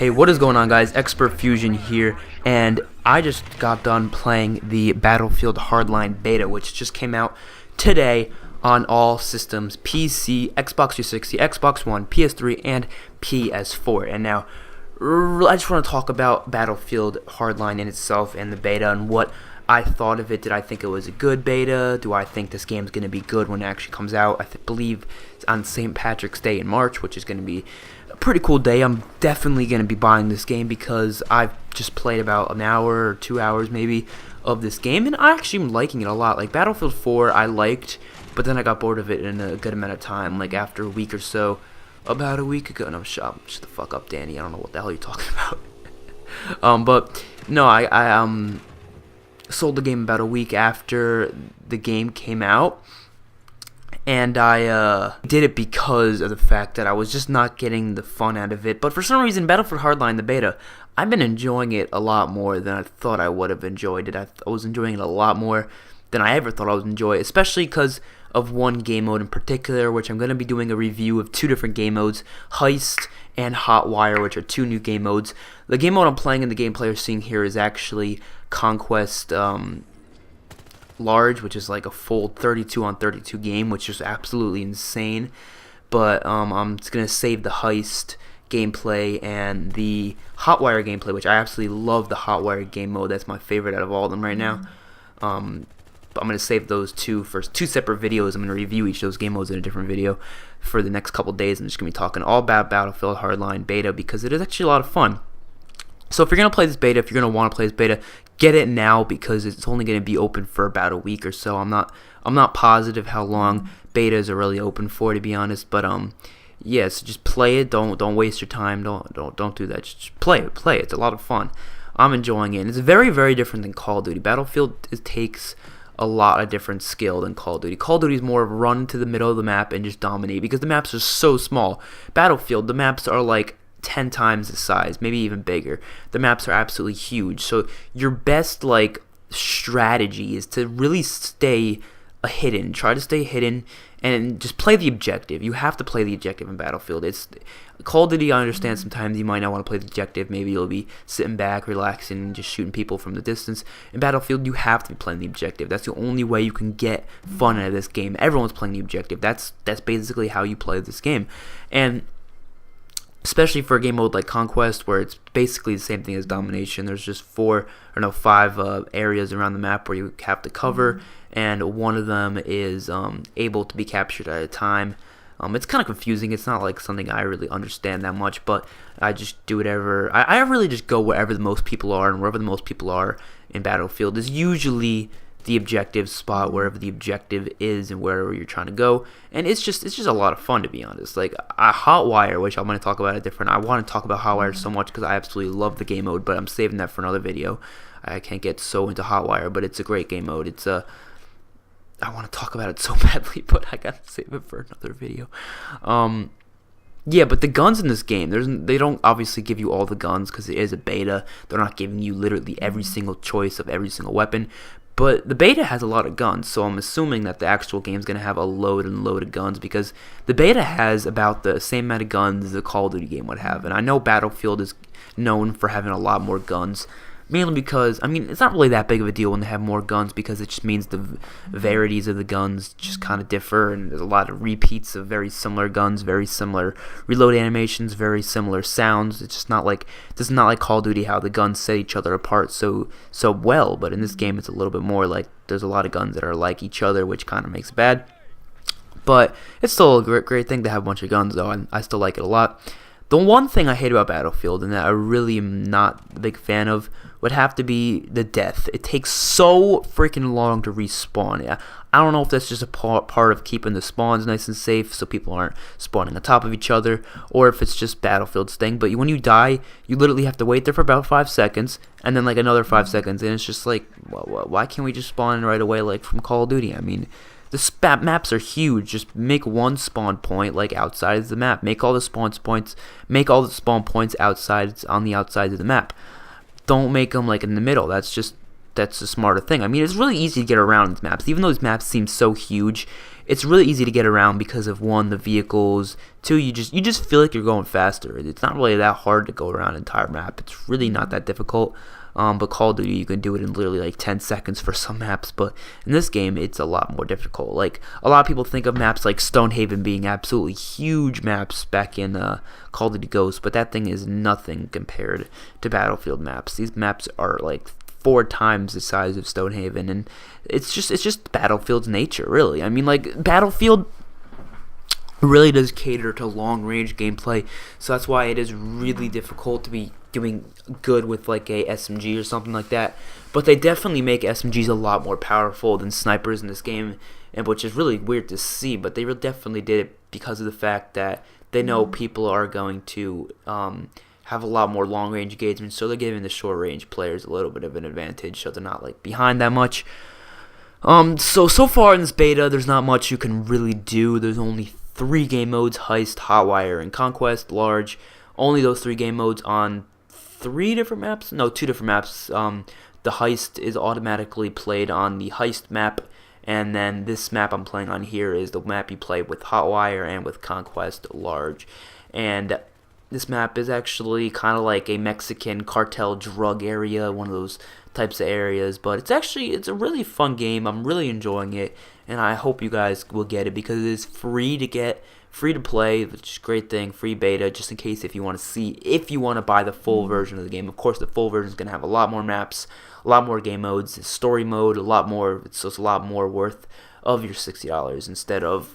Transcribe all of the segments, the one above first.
Hey, what is going on, guys? Expert Fusion here, and I just got done playing the Battlefield Hardline Beta, which just came out today on all systems: PC, Xbox 360, Xbox One, PS3, and PS4. And now, I just want to talk about Battlefield Hardline in itself and the beta and what I thought of it. Did I think it was a good beta? Do I think this game's going to be good when it actually comes out? I believe it's on St. Patrick's Day in March, which is going to be a pretty cool day. I'm definitely going to be buying this game because I've just played about an hour or 2 hours maybe of this game, and I actually am liking it a lot. Like Battlefield 4 I liked, but then I got bored of it in a good amount of time, like after a week or so. About a week ago. No, shut the fuck up, Danny. I don't know what the hell you're talking about. But no, I sold the game about a week after the game came out, and I did it because of the fact that I was just not getting the fun out of it. But for some reason, Battlefield Hardline, the beta, I've been enjoying it a lot more than I thought I would have enjoyed it. I was enjoying it a lot more than I ever thought I would enjoy, especially because of one game mode in particular, which I'm going to be doing a review of two different game modes, Heist and Hotwire, which are two new game modes. The game mode I'm playing in the gameplay you're seeing here is actually Conquest Large, which is like a full 32-on-32 game, which is absolutely insane. But I'm just going to save the Heist gameplay and the Hotwire gameplay, which I absolutely love the Hotwire game mode. That's my favorite out of all of them right now. But I'm going to save those two for two separate videos. I'm going to review each of those game modes in a different video for the next couple days. I'm just going to be talking all about Battlefield Hardline Beta because it is actually a lot of fun. So if you're going to play this beta, if you're going to want to play this beta, get it now because it's only going to be open for about a week or so. I'm not positive how long betas are really open for, to be honest, but yeah, so just play it. Don't waste your time. Don't do that. Just play it. It's a lot of fun. I'm enjoying it. And it's very, very different than Call of Duty. Battlefield takes a lot of different skill than Call of Duty. Call of Duty is more of run to the middle of the map and just dominate because the maps are so small. Battlefield, the maps are like 10 times the size, maybe even bigger. The maps are absolutely huge. So your best like strategy is to really stay hidden. Try to stay hidden and just play the objective. You have to play the objective in Battlefield. It's Call of Duty, I understand sometimes you might not want to play the objective. Maybe you'll be sitting back, relaxing, and just shooting people from the distance. In Battlefield, you have to be playing the objective. That's the only way you can get fun out of this game. Everyone's playing the objective. That's basically how you play this game. And especially for a game mode like Conquest, where it's basically the same thing as Domination. There's just five areas around the map where you have to cover, and one of them is able to be captured at a time. It's kind of confusing. It's not like something I really understand that much, but I just do whatever. I really just go wherever the most people are, and wherever the most people are in Battlefield is usually the objective spot, wherever the objective is and wherever you're trying to go. And it's just a lot of fun, to be honest. Like Hotwire, which I'm going to talk about I want to talk about Hotwire so much because I absolutely love the game mode, but I'm saving that for another video. I can't get so into Hotwire, but it's a great game mode. I want to talk about it so badly, but I gotta save it for another video. Yeah, but the guns in this game, they don't obviously give you all the guns because it is a beta. They're not giving you literally every single choice of every single weapon. But the beta has a lot of guns, so I'm assuming that the actual game is going to have a load of guns because the beta has about the same amount of guns as the Call of Duty game would have. And I know Battlefield is known for having a lot more guns, mainly because, I mean, it's not really that big of a deal when they have more guns because it just means the varieties of the guns just kind of differ, and there's a lot of repeats of very similar guns, very similar reload animations, very similar sounds. It's not like Call of Duty how the guns set each other apart so well, but in this game it's a little bit more like there's a lot of guns that are like each other, which kind of makes it bad. But it's still a great thing to have a bunch of guns, though, and I still like it a lot. The one thing I hate about Battlefield, and that I really am not a big fan of, would have to be the death. It takes so freaking long to respawn. Yeah, I don't know if that's just a part of keeping the spawns nice and safe so people aren't spawning on top of each other, or if it's just Battlefield's thing. But when you die, you literally have to wait there for about 5 seconds, and then like another 5 seconds, and it's just like, why can't we just spawn right away like from Call of Duty? I mean, the maps are huge. Just make one spawn point like outside of the map. Make all the spawn points outside on the outsides of the map. Don't make them like in the middle. That's a smarter thing. I mean, it's really easy to get around these maps. Even though these maps seem so huge, it's really easy to get around because of, one, the vehicles, two, you just feel like you're going faster. It's not really that hard to go around an entire map. It's really not that difficult. But Call of Duty, you can do it in literally like 10 seconds for some maps, but in this game it's a lot more difficult. Like, a lot of people think of maps like Stonehaven being absolutely huge maps back in Call of Duty Ghosts, but that thing is nothing compared to Battlefield maps. These maps are like 4 times the size of Stonehaven, and it's just Battlefield's nature, really. I mean, like, Battlefield really does cater to long range gameplay, so that's why it is really difficult to be doing good with like a SMG or something like that. But they definitely make SMGs a lot more powerful than snipers in this game, and which is really weird to see, but they definitely did it because of the fact that they know people are going to have a lot more long range engagement, so they're giving the short range players a little bit of an advantage, so they're not like behind that much. So far in this beta, there's not much you can really do. There's only 3 game modes: Heist, Hotwire, and Conquest, Large. Only those 3 game modes on 3 different maps? No, 2 different maps. The Heist is automatically played on the Heist map, and then this map I'm playing on here is the map you play with Hotwire and with Conquest, Large. And this map is actually kind of like a Mexican cartel drug area, one of those types of areas, but it's a really fun game. I'm really enjoying it, and I hope you guys will get it because it is free to get, free to play, which is a great thing. Free beta, just in case if you want to see, if you want to buy the full version of the game. Of course, the full version is going to have a lot more maps, a lot more game modes, story mode, a lot more. It's just a lot more worth of your $60 instead of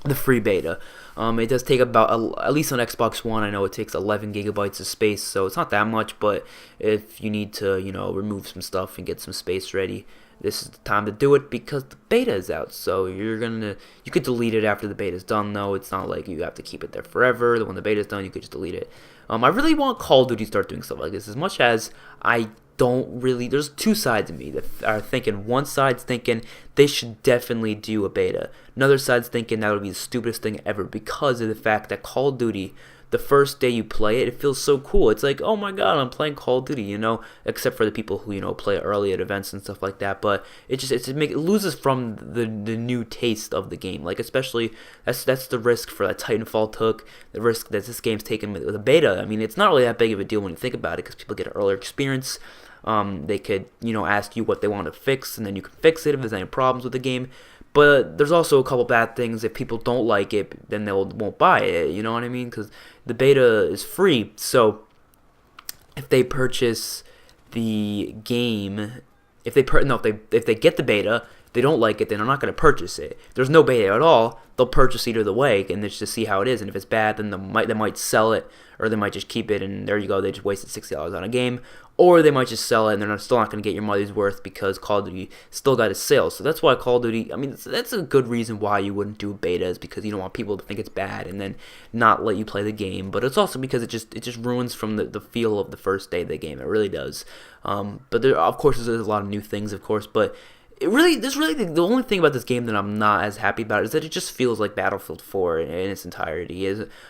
the free beta. It does take about, at least on Xbox One, I know it takes 11 gigabytes of space, so it's not that much, but if you need to, remove some stuff and get some space ready, this is the time to do it because the beta is out. So you could delete it after the beta is done, though. It's not like you have to keep it there forever. When the beta is done, you could just delete it. I really want Call of Duty to start doing stuff like this, as much as I don't really. There's 2 sides of me that are thinking. One side's thinking they should definitely do a beta. Another side's thinking that would be the stupidest thing ever because of the fact that Call of Duty, the first day you play it, it feels so cool. It's like, oh my god, I'm playing Call of Duty, except for the people who play early at events and stuff like that. But it loses from the new taste of the game. Like, especially that's the risk for that Titanfall took, the risk that this game's taken with a beta. I mean, it's not really that big of a deal when you think about it because people get an earlier experience. They could ask you what they want to fix, and then you can fix it if there's any problems with the game. But there's also a couple bad things. If people don't like it, then they won't buy it. You know what I mean? Because the beta is free. So if they purchase the game, if they get the beta, they don't like it, then they're not going to purchase it. If there's no beta at all, they'll purchase either the way and just to see how it is. And if it's bad, then they might sell it, or they might just keep it, and there you go. They just wasted $60 on a game. Or they might just sell it, and they're still not going to get your money's worth because Call of Duty still got its sales. So that's why Call of Duty, I mean, that's a good reason why you wouldn't do betas, because you don't want people to think it's bad and then not let you play the game. But it's also because it just ruins from the feel of the first day of the game. It really does. But there, of course, there's a lot of new things, of course, but the only thing about this game that I'm not as happy about is that it just feels like Battlefield 4 in its entirety.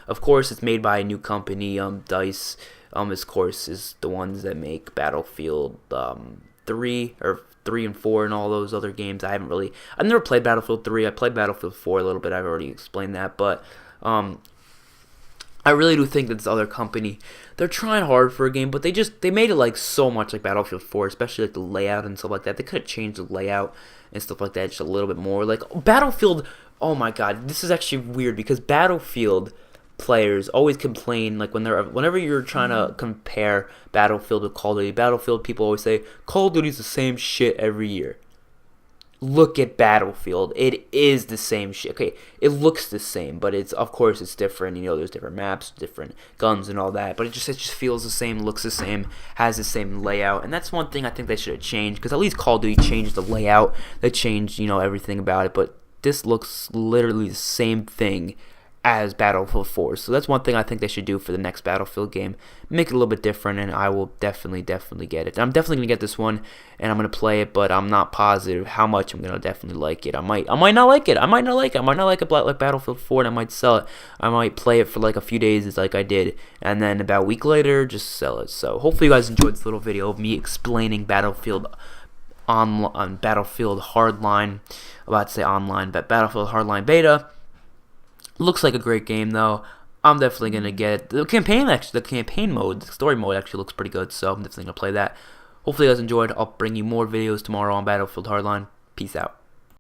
Of course, it's made by a new company, DICE. Of course, is the ones that make Battlefield 3 and 4 and all those other games. I've never played Battlefield 3. I played Battlefield 4 a little bit. I've already explained that, but I really do think that this other company, they're trying hard for a game, but they made it like so much like Battlefield 4, especially like the layout and stuff like that. They could have changed the layout and stuff like that just a little bit more. Like Battlefield, oh my god, this is actually weird because Battlefield players always complain, like whenever you're trying to compare Battlefield with Call of Duty, Battlefield people always say Call of Duty's the same shit every year. Look at Battlefield. It is the same shit. Okay, it looks the same, but of course it's different. There's different maps, different guns and all that, but it just feels the same, looks the same, has the same layout. And that's one thing I think they should have changed, because at least Call of Duty changed the layout. They changed, everything about it, but this looks literally the same thing as Battlefield 4. So that's one thing I think they should do for the next Battlefield game. Make it a little bit different, and I will definitely get it. I'm definitely going to get this one, and I'm going to play it, but I'm not positive how much I'm going to definitely like it. I might not like it. I might not like it like Battlefield 4, and I might sell it. I might play it for like a few days like I did, and then about a week later, just sell it. So hopefully you guys enjoyed this little video of me explaining Battlefield on Battlefield Hardline. I'm about to say online, but Battlefield Hardline Beta. Looks like a great game though. I'm definitely gonna get it. The campaign mode, the story mode actually looks pretty good, so I'm definitely gonna play that. Hopefully you guys enjoyed. I'll bring you more videos tomorrow on Battlefield Hardline. Peace out.